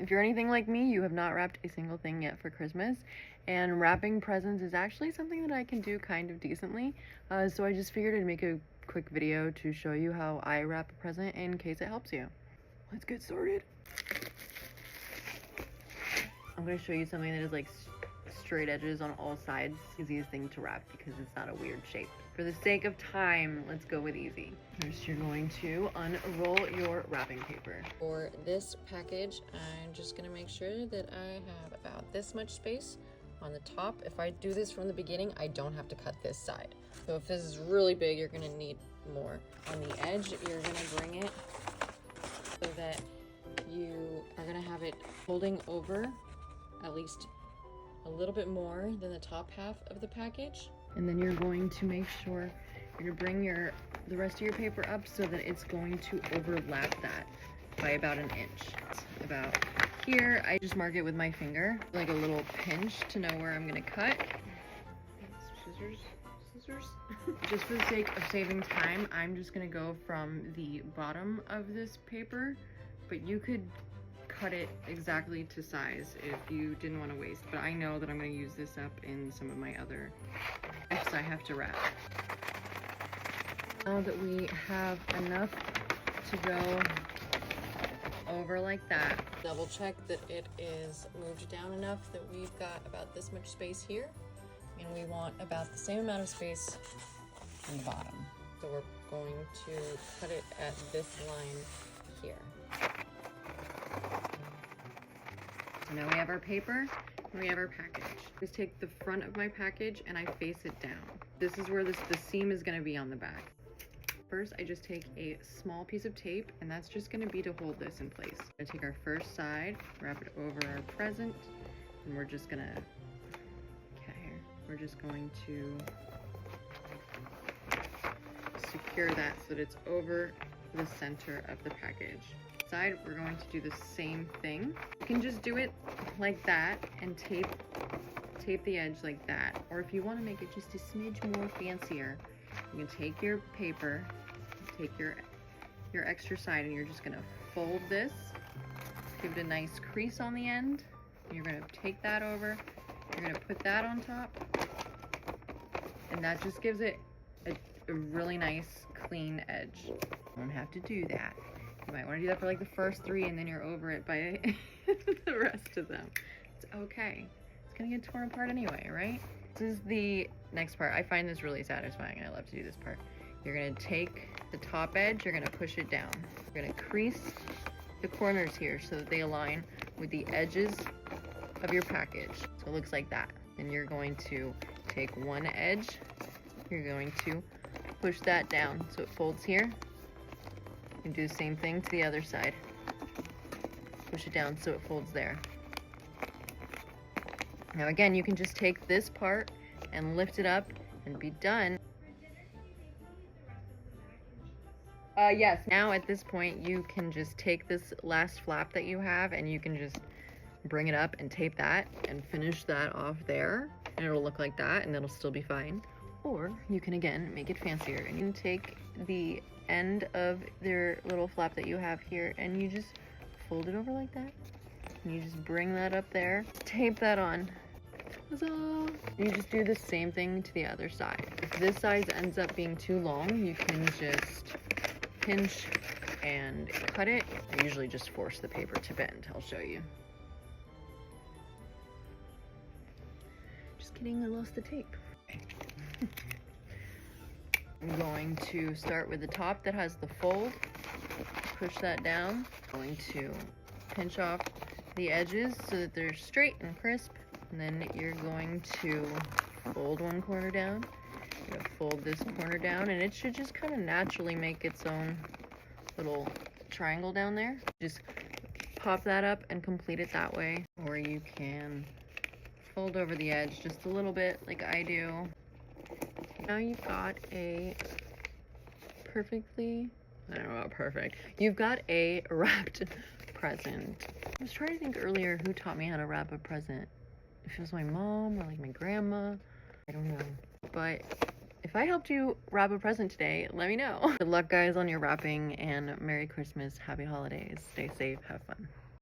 If you're anything like me, you have not wrapped a single thing yet for Christmas, and wrapping presents is actually something that I can do kind of decently. So I just figured I'd make a quick video to show you how I wrap a present in case it helps you. Let's get started. I'm going to show you something that is like straight edges on all sides. Easiest thing to wrap because it's not a weird shape. For the sake of time, let's go with easy. First, you're going to unroll your wrapping paper. For this package, I'm just gonna make sure that I have about this much space on the top. If I do this from the beginning, I don't have to cut this side. So if this is really big, you're gonna need more. On the edge, you're gonna bring it so that you are gonna have it holding over at least a little bit more than the top half of the package. And then you're going to make sure you're gonna bring the rest of your paper up so that it's going to overlap that by about an inch. About here, I just mark it with my finger, like a little pinch to know where I'm gonna cut. Scissors. Just for the sake of saving time, I'm just gonna go from the bottom of this paper, but you could cut it exactly to size if you didn't want to waste, but I know that I'm going to use this up in some of my other gifts I have to wrap. Now that we have enough to go over like that, double check that it is moved down enough that we've got about this much space here, and we want about the same amount of space on the bottom. So we're going to cut it at this line here. So now we have our paper and we have our package. Just take the front of my package and I face it down. This is where the seam is going to be on the back. First, I just take a small piece of tape, and that's just going to be to hold this in place. I take our first side, wrap it over our present, and we're just going to secure that so that it's over the center of the package. Side, we're going to do the same thing. You can just do it like that and tape the edge like that. Or if you want to make it just a smidge more fancier, you can take your paper, take your extra side, and you're just gonna fold this, give it a nice crease on the end. You're gonna take that over, you're gonna put that on top, and that just gives it a really nice clean edge. You don't have to do that. You might want to do that for like the first three, and then you're over it by the rest of them. It's okay. It's gonna get torn apart anyway, right? This is the next part. I find this really satisfying. I love to do this part. You're gonna take the top edge, you're gonna push it down. You're gonna crease the corners here so that they align with the edges of your package. So it looks like that. And you're going to take one edge, you're going to push that down so it folds here. You do the same thing to the other side. Push it down so it folds there. Now again, you can just take this part and lift it up and be done. Yes, now at this point, you can just take this last flap that you have and you can just bring it up and tape that and finish that off there. And it'll look like that and it'll still be fine. Or you can again make it fancier and you can take the end of their little flap that you have here and you just fold it over like that. And you just bring that up there, tape that on. Huzzah! You just do the same thing to the other side. If this side ends up being too long, you can just pinch and cut it. I usually just force the paper to bend. I'll show you. Just kidding, I lost the tape. I'm going to start with the top that has the fold. Push that down. I'm going to pinch off the edges so that they're straight and crisp. And then you're going to fold one corner down. You're gonna fold this corner down, and it should just kind of naturally make its own little triangle down there. Just pop that up and complete it that way. Or you can fold over the edge just a little bit like I do. Now you've got a perfectly, I don't know about perfect, you've got a wrapped present. I was trying to think earlier who taught me how to wrap a present. If it was my mom or like my grandma, I don't know. But if I helped you wrap a present today, let me know. Good luck guys on your wrapping, and Merry Christmas, Happy Holidays, stay safe, have fun.